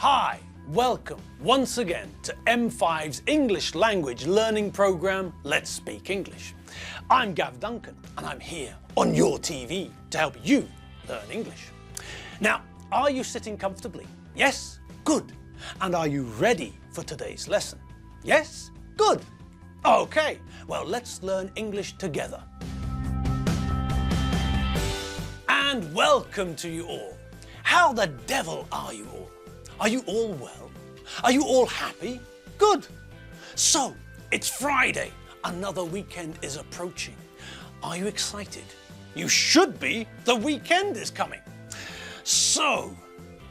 Hi, welcome once again to M5's English language learning program, Let's Speak English. I'm Gav Duncan and I'm here on your TV to help you learn English. Now, are you sitting comfortably? Yes? Good. And are you ready for today's lesson? Yes? Good. Okay, well, let's learn English together. And welcome to you all. How the devil are you all? Are you all well? Are you all happy? Good. So, it's Friday. Another weekend is approaching. Are you excited? You should be. The weekend is coming. So,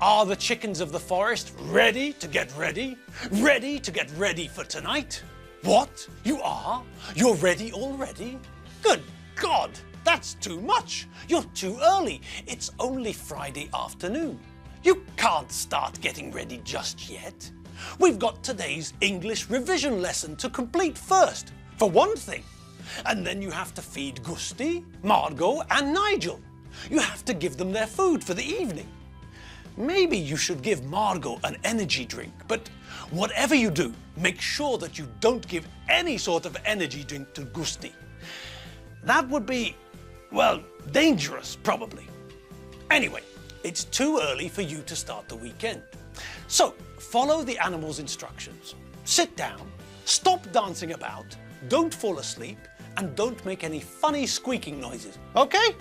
are the chickens of the forest ready to get ready? Ready to get ready for tonight? What? You are? You're ready already? Good God, that's too much. You're too early. It's only Friday afternoon. You can't start getting ready just yet. We've got today's English revision lesson to complete first, for one thing. And then you have to feed Gusti, Margot and Nigel. You have to give them their food for the evening. Maybe you should give Margot an energy drink, but whatever you do, make sure that you don't give any sort of energy drink to Gusti. That would be, well, dangerous, probably. Anyway, it's too early for you to start the weekend. So, follow the animal's instructions. Sit down, stop dancing about, don't fall asleep, and don't make any funny squeaking noises, okay?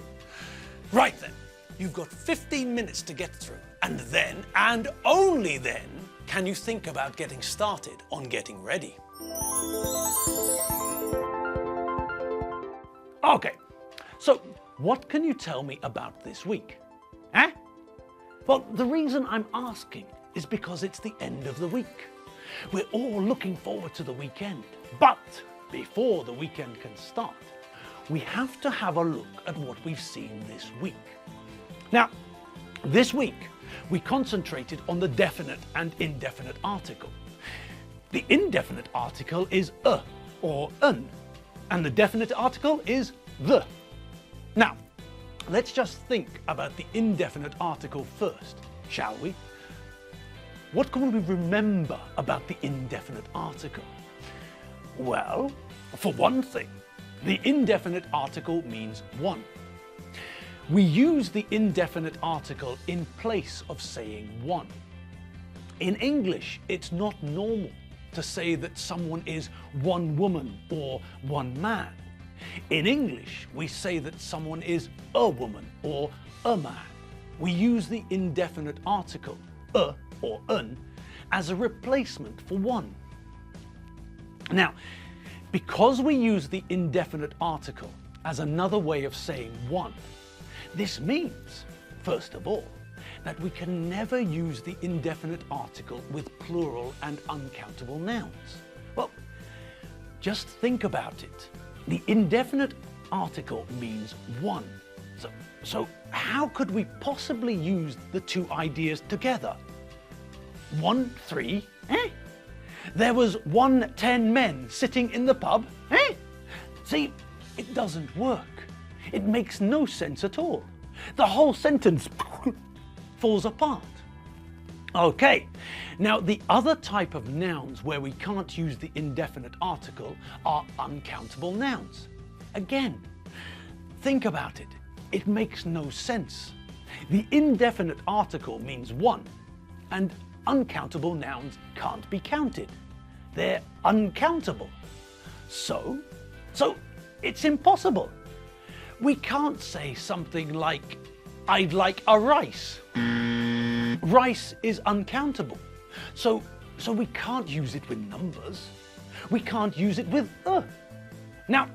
Right then, you've got 15 minutes to get through, and then, and only then, can you think about getting started on getting ready. Okay, so what can you tell me about this week? Eh? Well, the reason I'm asking is because it's the end of the week. We're all looking forward to the weekend, but before the weekend can start, we have to have a look at what we've seen this week. Now, this week, we concentrated on the definite and indefinite article. The indefinite article is or un, and the definite article is the. Now, let's just think about the indefinite article first, shall we? What can we remember about the indefinite article? Well, for one thing, the indefinite article means one. We use the indefinite article in place of saying one. In English, it's not normal to say that someone is one woman or one man. In English, we say that someone is a woman or a man. We use the indefinite article, or un, as a replacement for one. Now, because we use the indefinite article as another way of saying one, this means, first of all, that we can never use the indefinite article with plural and uncountable nouns. Well, just think about it. The indefinite article means one. So how could we possibly use the two ideas together? 1, 3, eh? There was 110 men sitting in the pub, eh? See, it doesn't work. It makes no sense at all. The whole sentence falls apart. Okay, now the other type of nouns where we can't use the indefinite article are uncountable nouns. Again, think about it. It makes no sense. The indefinite article means one, and uncountable nouns can't be counted. They're uncountable. So it's impossible. We can't say something like, I'd like a rice. Rice is uncountable. So we can't use it with numbers. We can't use it with Now,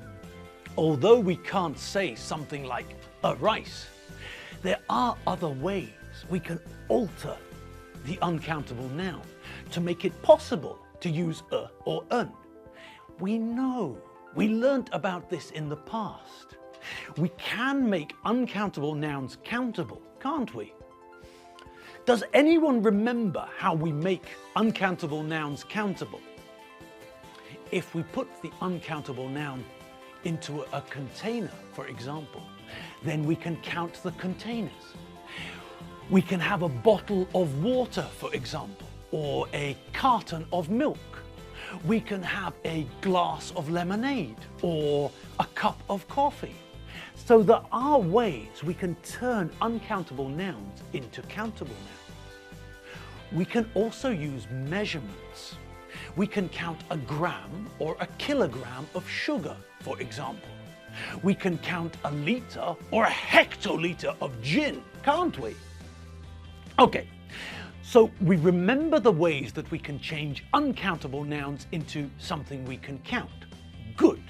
although we can't say something like a rice, there are other ways we can alter the uncountable noun to make it possible to use or un. We know. We learnt about this in the past. We can make uncountable nouns countable, can't we? Does anyone remember how we make uncountable nouns countable? If we put the uncountable noun into a container, for example, then we can count the containers. We can have a bottle of water, for example, or a carton of milk. We can have a glass of lemonade or a cup of coffee. So there are ways we can turn uncountable nouns into countable nouns. We can also use measurements. We can count a gram or a kilogram of sugar, for example. We can count a litre or a hectolitre of gin, can't we? Okay, so we remember the ways that we can change uncountable nouns into something we can count. Good.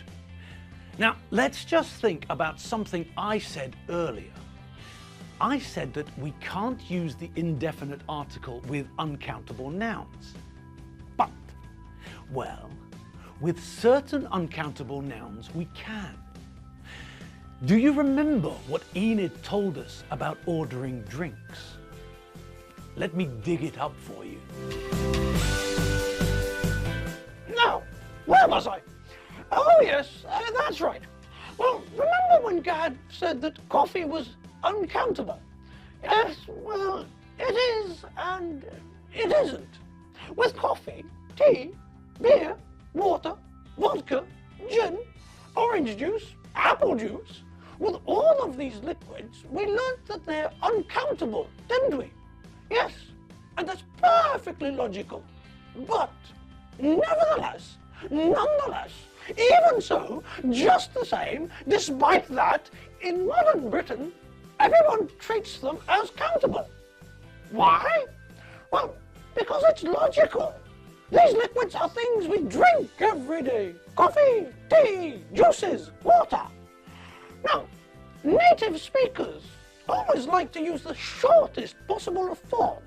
Now, let's just think about something I said earlier. I said that we can't use the indefinite article with uncountable nouns. But, well, with certain uncountable nouns we can. Do you remember what Enid told us about ordering drinks? Let me dig it up for you. Now, where was I? Oh yes, that's right. Well, remember when Gad said that coffee was uncountable? Yes, well, it is and it isn't. With coffee, tea, beer, water, vodka, gin, orange juice, apple juice, with all of these liquids, we learnt that they're uncountable, didn't we? Yes, and that's perfectly logical. But, nevertheless, nonetheless, even so, just the same, despite that, in modern Britain, everyone treats them as countable. Why? Well, because it's logical. These liquids are things we drink every day. Coffee, tea, juices, water. Now, native speakers always like to use the shortest possible form.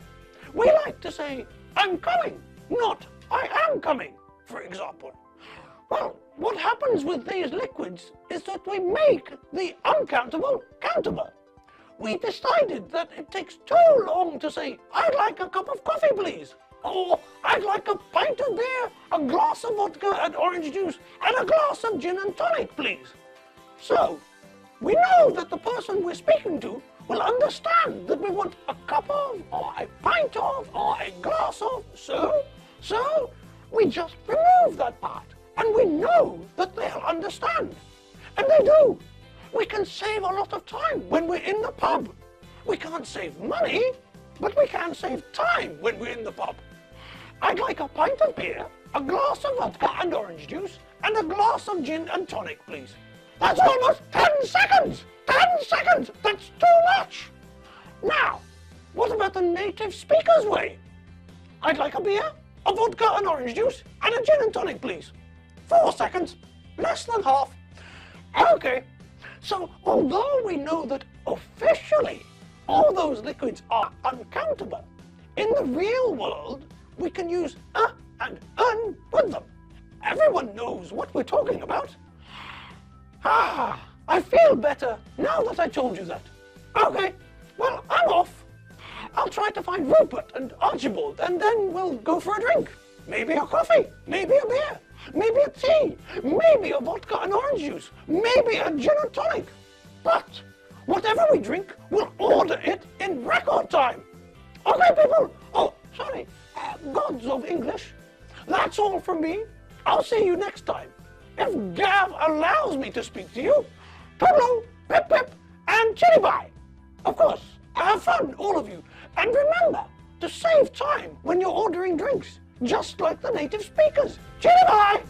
We like to say, I'm coming, not I am coming, for example. Well, what happens with these liquids is that we make the uncountable countable. We decided that it takes too long to say, I'd like a cup of coffee, please. Or, I'd like a pint of beer, a glass of vodka and orange juice, and a glass of gin and tonic, please. So, we know that the person we're speaking to will understand that we want a cup of, or a pint of, or a glass of. So, we just remove that part. And we know that they'll understand. And they do. We can save a lot of time when we're in the pub. We can't save money, but we can save time when we're in the pub. I'd like a pint of beer, a glass of vodka and orange juice, and a glass of gin and tonic, please. That's almost 10 seconds! 10 seconds! That's too much! Now, what about the native speaker's way? I'd like a beer, a vodka and orange juice, and a gin and tonic, please. 4 seconds, less than half. Okay, so although we know that officially all those liquids are uncountable, in the real world we can use and un with them. Everyone knows what we're talking about. I feel better now that I told you that. Okay, well, I'm off. I'll try to find Rupert and Archibald, and then we'll go for a drink. Maybe a coffee, maybe a beer. Maybe a tea, maybe a vodka and orange juice, maybe a gin and tonic. But whatever we drink, we'll order it in record time. Okay, people? Oh, sorry, gods of English. That's all from me. I'll see you next time. If Gav allows me to speak to you. Toodaloo, pip pip, and chitty bye. Of course, have fun, all of you. And remember to save time when you're ordering drinks. Just like the native speakers. Chitty-bye!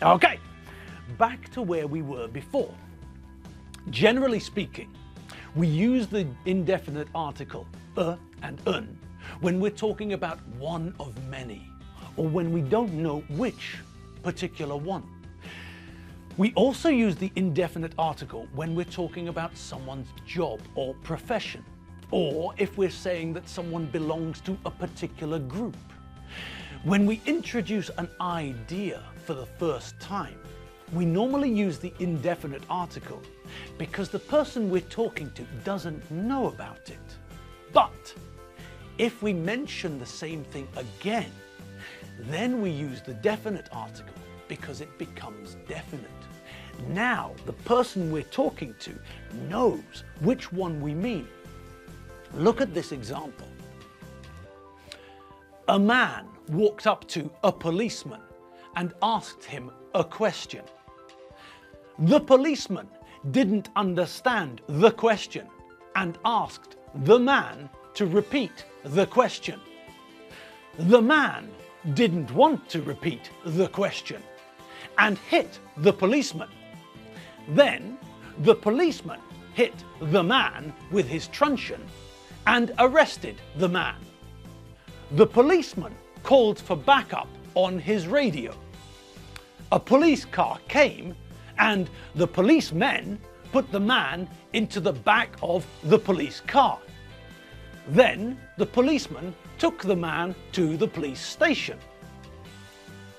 Okay, back to where we were before. Generally speaking, we use the indefinite article and un when we're talking about one of many, or when we don't know which particular one. We also use the indefinite article when we're talking about someone's job or profession, or if we're saying that someone belongs to a particular group. When we introduce an idea for the first time, we normally use the indefinite article because the person we're talking to doesn't know about it. But if we mention the same thing again, then we use the definite article because it becomes definite. Now the person we're talking to knows which one we mean. Look at this example. A man walked up to a policeman and asked him a question. The policeman didn't understand the question and asked the man to repeat the question. The man didn't want to repeat the question and hit the policeman. Then the policeman hit the man with his truncheon and arrested the man. The policeman called for backup on his radio. A police car came and the policemen put the man into the back of the police car. Then the policeman took the man to the police station.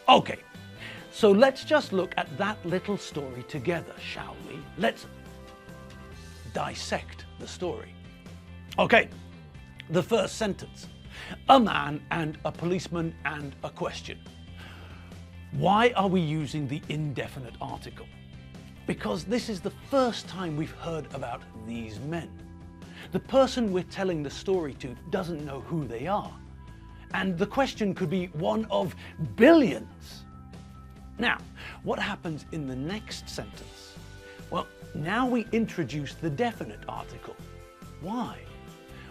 Okay, so let's just look at that little story together, shall we? Let's dissect the story. Okay, the first sentence. A man and a policeman and a question. Why are we using the indefinite article? Because this is the first time we've heard about these men. The person we're telling the story to doesn't know who they are. And the question could be one of billions. Now, what happens in the next sentence? Well, now we introduce the definite article. Why?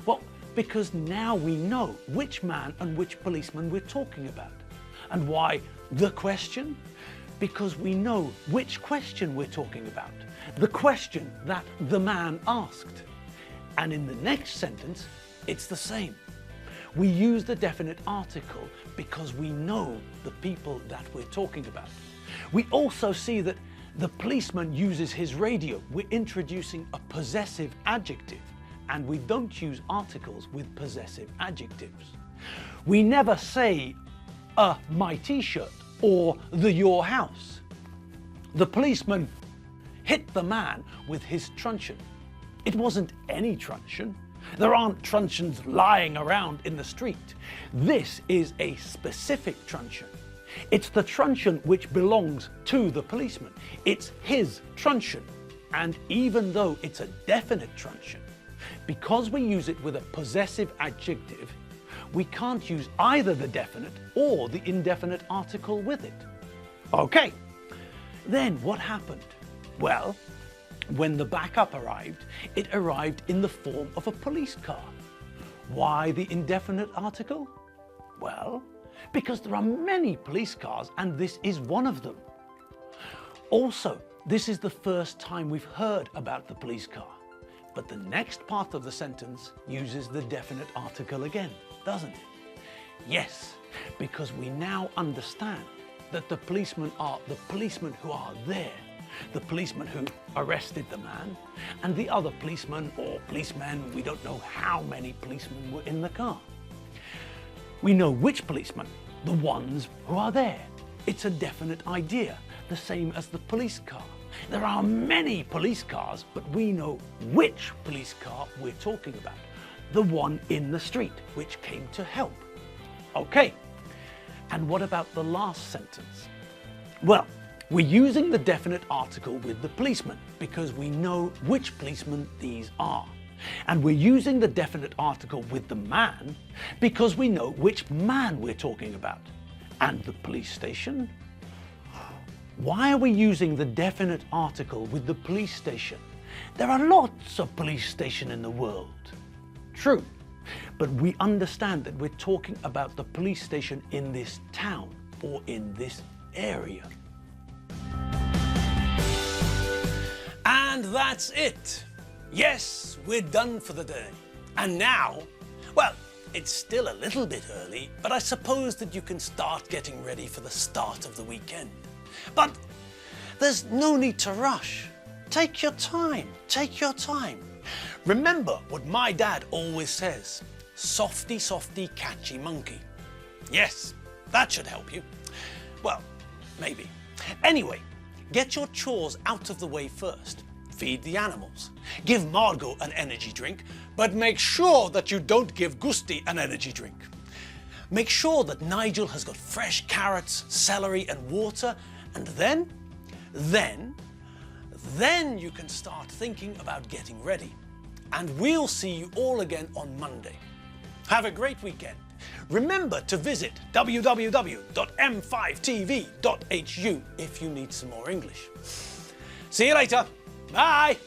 Well, because now we know which man and which policeman we're talking about. And why the question? Because we know which question we're talking about. The question that the man asked. And in the next sentence, it's the same. We use the definite article because we know the people that we're talking about. We also see that the policeman uses his radio. We're introducing a possessive adjective, and we don't use articles with possessive adjectives. We never say my t-shirt or your house. The policeman hit the man with his truncheon. It wasn't any truncheon. There aren't truncheons lying around in the street. This is a specific truncheon. It's the truncheon which belongs to the policeman. It's his truncheon. And even though it's a definite truncheon, because we use it with a possessive adjective, we can't use either the definite or the indefinite article with it. Okay, then what happened? Well, when the backup arrived, it arrived in the form of a police car. Why the indefinite article? Well, because there are many police cars and this is one of them. Also, this is the first time we've heard about the police car. But the next part of the sentence uses the definite article again, doesn't it? Yes, because we now understand that the policemen are the policemen who are there, the policeman who arrested the man, and the other policeman or policemen, we don't know how many policemen were in the car. We know which policemen, the ones who are there. It's a definite idea, the same as the police car. There are many police cars, but we know which police car we're talking about. The one in the street, which came to help. Okay, and what about the last sentence? Well, we're using the definite article with the policeman because we know which policeman these are. And we're using the definite article with the man because we know which man we're talking about. And the police station? Why are we using the definite article with the police station? There are lots of police stations in the world. True, but we understand that we're talking about the police station in this town or in this area. And that's it. Yes, we're done for the day. And now, well, it's still a little bit early, but I suppose that you can start getting ready for the start of the weekend. But there's no need to rush. Take your time, take your time. Remember what my dad always says, softy, softy, catchy monkey. Yes, that should help you. Well, maybe. Anyway, get your chores out of the way first. Feed the animals. Give Margot an energy drink, but make sure that you don't give Gusti an energy drink. Make sure that Nigel has got fresh carrots, celery and water, and then Then you can start thinking about getting ready. And we'll see you all again on Monday. Have a great weekend. Remember to visit www.m5tv.hu if you need some more English. See you later. Bye.